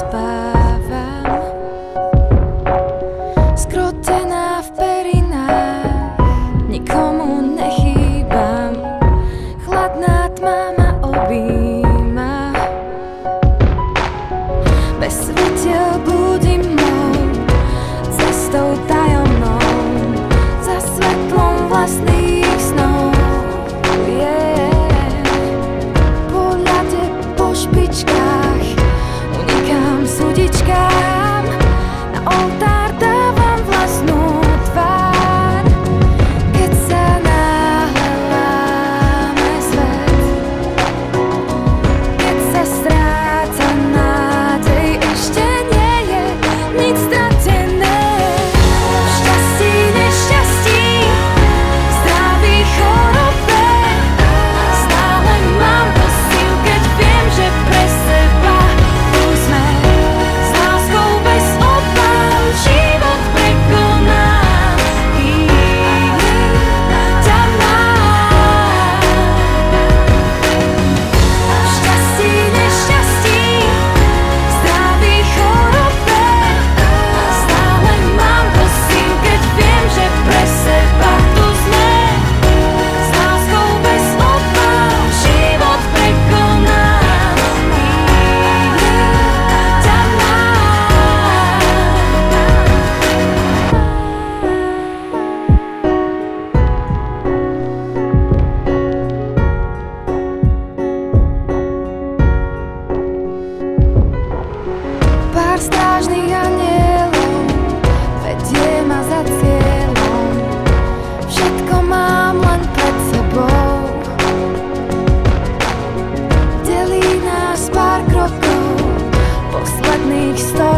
spávam, skrotená v perinách, nikomu nechýbam, chladná tma ma objíma. Bez svetiel blúdim mnou, cestou tajomnou, za svetlom vlastných snov. Po ľade, po špičkách unikám súdičkám, na oltár dávam vlastnú tvár. Keď sa náhle láme svet, keď sa stráca nádej, ešte nie je nič stratené. V šťastí, nešťastí, v zdraví, chorobe, stále mám posilu, keď viem, že pre seba tu sme. S láskou bez obáv život prekonám i ťa mám. V šťastí, nešťastí, v zdraví, chorobe, stále mám posilu, keď viem, že pre seba tu sme. S láskou bez obáv život prekonám i ťa mám. Pár strážnych anielov vedie ma za cieľom, všetko mám len pred sebou. Delí nás pár krokov, posledných 100